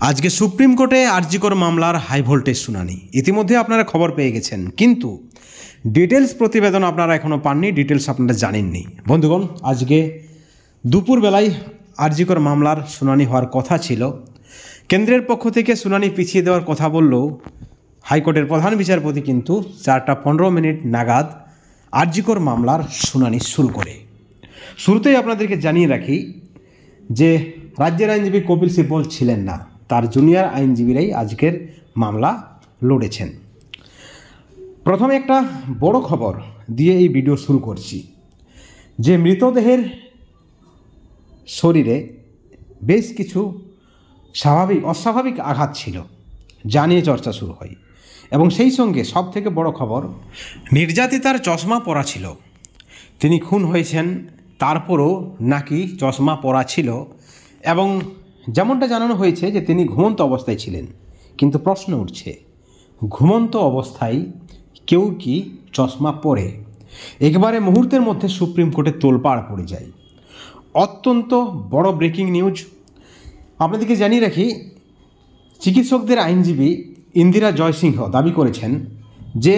আজকে সুপ্রিম কোর্টে আরজিকর মামলার হাই ভোল্টেজ শুনানি। ইতিমধ্যে আপনারা খবর পেয়ে গেছেন, কিন্তু ডিটেলস প্রতিবেদন আপনারা এখনও পাননি, ডিটেলস আপনারা জানেননি। বন্ধুগণ, আজকে দুপুরবেলায় আরজিকর মামলার শুনানি হওয়ার কথা ছিল। কেন্দ্রের পক্ষ থেকে শুনানি পিছিয়ে দেওয়ার কথা বললেও হাইকোর্টের প্রধান বিচারপতি কিন্তু 4:15 নাগাদ আরজিকর মামলার শুনানি শুরু করে। শুরুতেই আপনাদেরকে জানিয়ে রাখি যে রাজ্যের আইনজীবী কপিল সিব্বল ছিলেন না, তার জুনিয়র আইনজীবীরাই আজকের মামলা লড়েছেন। প্রথমে একটা বড় খবর দিয়ে এই ভিডিও শুরু করছি যে মৃতদেহের শরীরে বেশ কিছু অস্বাভাবিক আঘাত ছিল, যা নিয়ে চর্চা শুরু হয়। এবং সেই সঙ্গে সব থেকে বড় খবর, নির্যাতিতার চশমা পরা ছিল। তিনি খুন হয়েছেন, তারপরও নাকি চশমা পরা ছিল। এবং যেমনটা জানানো হয়েছে যে তিনি ঘুমন্ত অবস্থায় ছিলেন। কিন্তু প্রশ্ন উঠছে, ঘুমন্ত অবস্থায় কেউ কি চশমা পরে? একেবারে মুহূর্তের মধ্যে সুপ্রিম কোর্টে তোলপাড় পড়ে যায়। অত্যন্ত বড় ব্রেকিং নিউজ আপনাদেরকে জানিয়ে রাখি। চিকিৎসকদের আইনজীবী ইন্দিরা জয়সিংহ দাবি করেছেন যে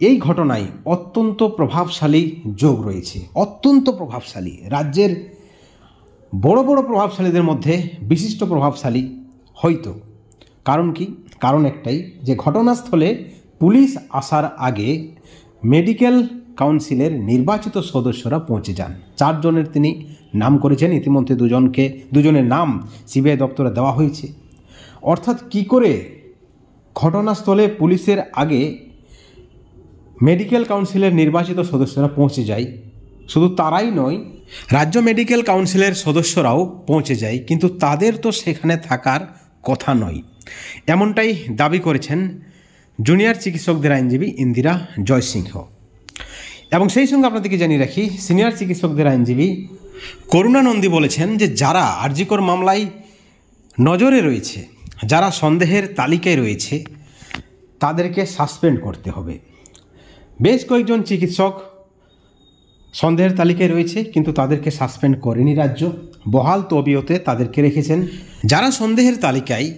এই ঘটনায় অত্যন্ত প্রভাবশালী যোগ রয়েছে, অত্যন্ত প্রভাবশালী। রাজ্যের বড় বড় প্রভাবশালীদের মধ্যে বিশিষ্ট প্রভাবশালী হয়তো। কারণ কি? কারণ একটাই, যে ঘটনাস্থলে পুলিশ আসার আগে মেডিকেল কাউন্সিলের নির্বাচিত সদস্যরা পৌঁছে যান। 4 জনের তিনি নাম করেছেন। ইতিমধ্যে দুজনের নাম সিবিআই দপ্তরে দেওয়া হয়েছে। অর্থাৎ কি করে ঘটনাস্থলে পুলিশের আগে মেডিকেল কাউন্সিলের নির্বাচিত সদস্যরা পৌঁছে যায়। শুধু তারাই নয়, রাজ্য মেডিকেল কাউন্সিলের সদস্যরাও পৌঁছে যায়, কিন্তু তাদের তো সেখানে থাকার কথা নয়। এমনটাই দাবি করেছেন জুনিয়র চিকিৎসকদের আইনজীবী ইন্দিরা জয়সিংহ। এবং সেই সঙ্গে আপনাদেরকে জানিয়ে রাখি, সিনিয়র চিকিৎসকদের আইনজীবী করুণা নন্দী বলেছেন যে যারা আরজিকর মামলায় নজরে রয়েছে, যারা সন্দেহের তালিকায় রয়েছে, তাদেরকে সাসপেন্ড করতে হবে। বেশ কয়েকজন চিকিৎসক সন্দেহের তালিকায় রয়েছে, কিন্তু তাদেরকে সাসপেন্ড করেনি রাজ্য, বহাল তবিয়তে তাদেরকে রেখেছেন। যারা সন্দেহের তালিকায়,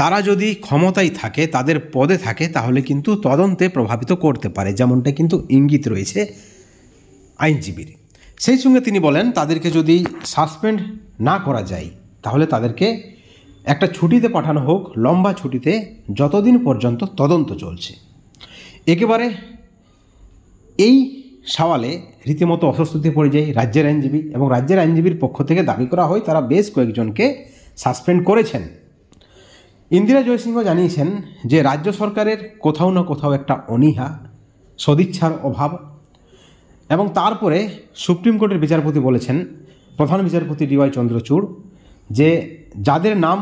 তারা যদি ক্ষমতায় থাকে, তাদের পদে থাকে, তাহলে কিন্তু তদন্তে প্রভাবিত করতে পারে, যেমনটা কিন্তু ইঙ্গিত রয়েছে আইনজীবীর। সেই সঙ্গে তিনি বলেন তাদেরকে যদি সাসপেন্ড না করা যায়, তাহলে তাদেরকে একটা ছুটিতে পাঠানো হোক, লম্বা ছুটিতে, যতদিন পর্যন্ত তদন্ত চলছে। একেবারে এই সওয়ালে রীতিমতো অস্বস্তিতে পড়ে যায় রাজ্যের আইনজীবী, এবং রাজ্যের আইনজীবীর পক্ষ থেকে দাবি করা হয় তারা বেশ কয়েকজনকে সাসপেন্ড করেছেন। ইন্দিরা জয়সিংহ জানিয়েছেন যে রাজ্য সরকারের কোথাও না কোথাও একটা অনীহা, সদিচ্ছার অভাব। এবং তারপরে সুপ্রিম কোর্টের বিচারপতি বলেছেন, প্রধান বিচারপতি ডিওয়াই চন্দ্রচূড়, যে যাদের নাম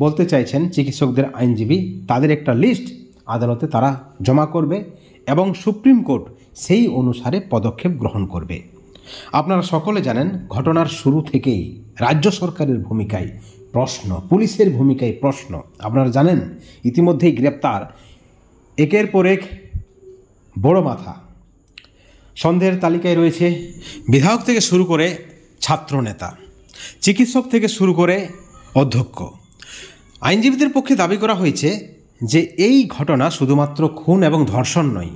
বলতে চাইছেন চিকিৎসকদের আইনজীবী, তাদের একটা লিস্ট আদালতে তারা জমা করবে এবং সুপ্রিম কোর্ট সেই অনুসারে পদক্ষেপ গ্রহণ করবে। আপনারা সকলে জানেন, ঘটনার শুরু থেকেই রাজ্য সরকারের ভূমিকায় প্রশ্ন, পুলিশের ভূমিকায় প্রশ্ন। আপনারা জানেন ইতিমধ্যেই গ্রেপ্তার একের পর এক বড় মাথা। সন্দেহের তালিকায় রয়েছে বিধায়ক থেকে শুরু করে ছাত্রনেতা, চিকিৎসক থেকে শুরু করে অধ্যক্ষ। আইনজীবীদের পক্ষে দাবি করা হয়েছে যে এই ঘটনা শুধুমাত্র খুন এবং ধর্ষণ নয়,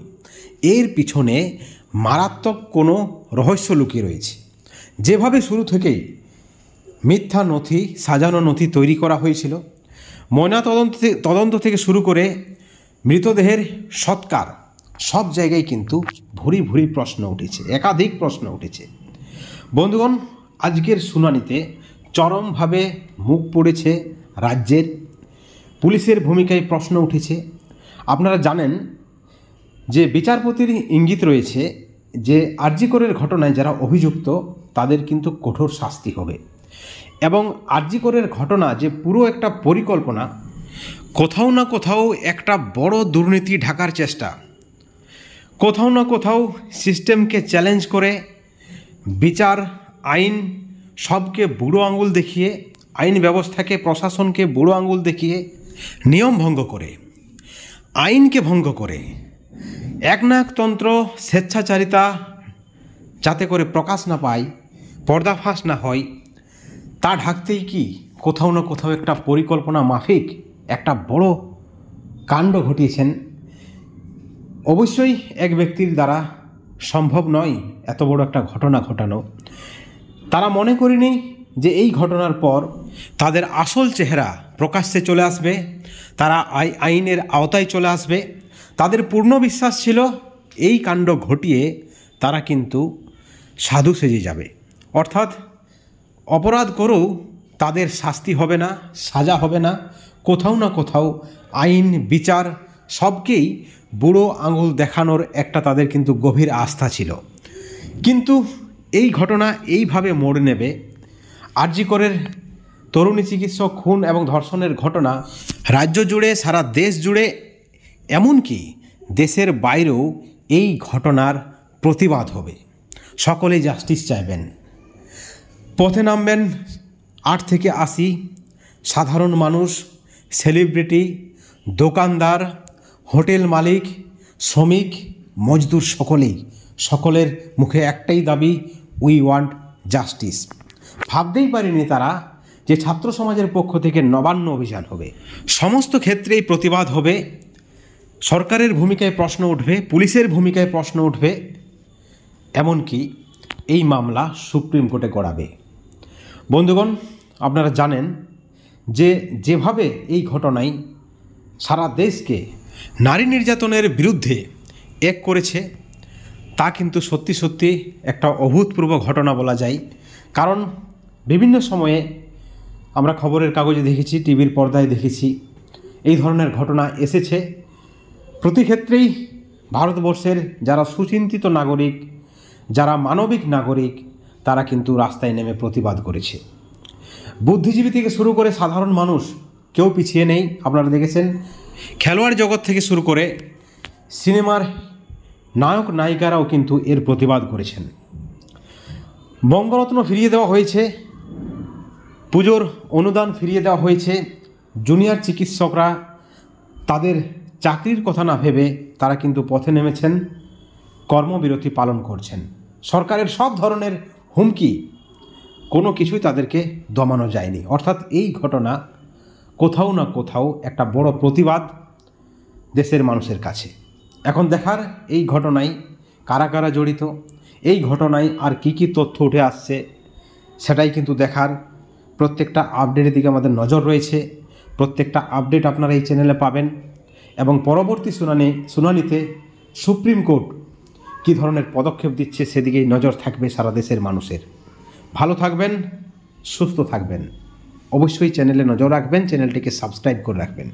এর পিছনে মারাত্মক কোনো রহস্য লুকিয়ে রয়েছে। যেভাবে শুরু থেকেই মিথ্যা নথি, সাজানো নথি তৈরি করা হয়েছিল, তদন্ত থেকে শুরু করে মৃতদেহের সৎকার, সব জায়গায় কিন্তু ভুরি ভুরি প্রশ্ন উঠেছে, একাধিক প্রশ্ন উঠেছে। বন্ধুগণ, আজকের শুনানিতে চরমভাবে মুখ পড়েছে রাজ্যের। পুলিশের ভূমিকায় প্রশ্ন উঠেছে। আপনারা জানেন যে বিচারপতির ইঙ্গিত রয়েছে যে আরজিকরের ঘটনায় যারা অভিযুক্ত, তাদের কিন্তু কঠোর শাস্তি হবে। এবং আরজিকরের ঘটনা যে পুরো একটা পরিকল্পনা, কোথাও না কোথাও একটা বড় দুর্নীতি ঢাকার চেষ্টা, কোথাও না কোথাও সিস্টেমকে চ্যালেঞ্জ করে, বিচার, আইন সবকে বুড়ো আঙুল দেখিয়ে, আইন ব্যবস্থাকে, প্রশাসনকে বুড়ো আঙুল দেখিয়ে, নিয়ম ভঙ্গ করে, আইনকে ভঙ্গ করে, একনায়কতন্ত্র, স্বেচ্ছাচারিতা যাতে করে প্রকাশ না পায়, পর্দাফাঁস না হয়, তা ঢাকতেই কি কোথাও না কোথাও একটা পরিকল্পনা মাফিক একটা বড় কাণ্ড ঘটিয়েছেন। অবশ্যই এক ব্যক্তির দ্বারা সম্ভব নয় এত বড় একটা ঘটনা ঘটানো। তারা মনে করেনি যে এই ঘটনার পর তাদের আসল চেহারা প্রকাশ্যে চলে আসবে, তারা আইনের আওতায় চলে আসবে। তাদের পূর্ণ বিশ্বাস ছিল এই কাণ্ড ঘটিয়ে তারা কিন্তু সাধু সেজে যাবে, অর্থাৎ অপরাধ করেও তাদের শাস্তি হবে না, সাজা হবে না। কোথাও না কোথাও আইন বিচার সবকেই বুড়ো আঙুল দেখানোর একটা তাদের কিন্তু গভীর আস্থা ছিল। কিন্তু এই ঘটনা এইভাবে মোড় নেবে। আরজি করের তরুণী চিকিৎসক খুন এবং ধর্ষণের ঘটনা রাজ্য জুড়ে, সারা দেশ জুড়ে, এমনকি দেশের বাইরেও এই ঘটনার প্রতিবাদ হবে। সকলেই জাস্টিস চাইবেন। পথে নামবেন 8 থেকে 80 সাধারণ মানুষ, সেলিব্রিটি, দোকানদার, হোটেল মালিক, শ্রমিক, মজদুর, সকলের মুখে একটাই দাবি, উই ওয়ান্ট জাস্টিস। ভাবতেই পারেনি তারা যে ছাত্র সমাজের পক্ষ থেকে নবান্ন অভিযান হবে। সমস্ত ক্ষেত্রেই প্রতিবাদ হবে। সরকারের ভূমিকায় প্রশ্ন উঠবে, পুলিশের ভূমিকায় প্রশ্ন উঠবে, এমনকি এই মামলা সুপ্রিম কোর্টে গড়াবে। বন্ধুগণ, আপনারা জানেন যে যেভাবে এই ঘটনায় সারা দেশকে নারী নির্যাতনের বিরুদ্ধে এক করেছে, তা কিন্তু সত্যি সত্যি একটা অভূতপূর্ব ঘটনা বলা যায়। কারণ বিভিন্ন সময়ে আমরা খবরের কাগজে দেখেছি, টিভির পর্দায় দেখেছি, এই ধরনের ঘটনা এসেছে। প্রতি ক্ষেত্রেই ভারতবর্ষের যারা সুচিন্তিত নাগরিক, যারা মানবিক নাগরিক, তারা কিন্তু রাস্তায় নেমে প্রতিবাদ করেছে। বুদ্ধিজীবী থেকে শুরু করে সাধারণ মানুষ কেউ পিছিয়ে নেই। আপনারা দেখেছেন খেলোয়াড় জগৎ থেকে শুরু করে সিনেমার নায়ক নায়িকারাও কিন্তু এর প্রতিবাদ করেছেন। বঙ্গরত্ন ফিরিয়ে দেওয়া হয়েছে, পুজোর অনুদান ফিরিয়ে দেওয়া হয়েছে। জুনিয়র চিকিৎসকরা তাদের চাকরির কথা না ভেবে তারা কিন্তু পথে নেমেছেন, কর্মবিরতি পালন করছেন। সরকারের সব ধরনের হুমকি, কোনো কিছুই তাদেরকে দমানো যায়নি। অর্থাৎ এই ঘটনা কোথাও না কোথাও একটা বড় প্রতিবাদ দেশের মানুষের কাছে। এখন দেখার এই ঘটনায় কারা কারা জড়িত, এই ঘটনায় আর কি কি তথ্য উঠে আসছে, সেটাই কিন্তু দেখার। প্রত্যেকটা আপডেটের দিকে আমাদের নজর রয়েছে। প্রত্যেকটা আপডেট আপনারা এই চ্যানেলে পাবেন এবং পরবর্তী শুনানিতে সুপ্রিম কোর্ট কী ধরনের পদক্ষেপ দিচ্ছে সেদিকেই নজর থাকবে সারা দেশের মানুষের। ভালো থাকবেন, সুস্থ থাকবেন, অবশ্যই চ্যানেলে নজর রাখবেন, চ্যানেলটিকে সাবস্ক্রাইব করে রাখবেন।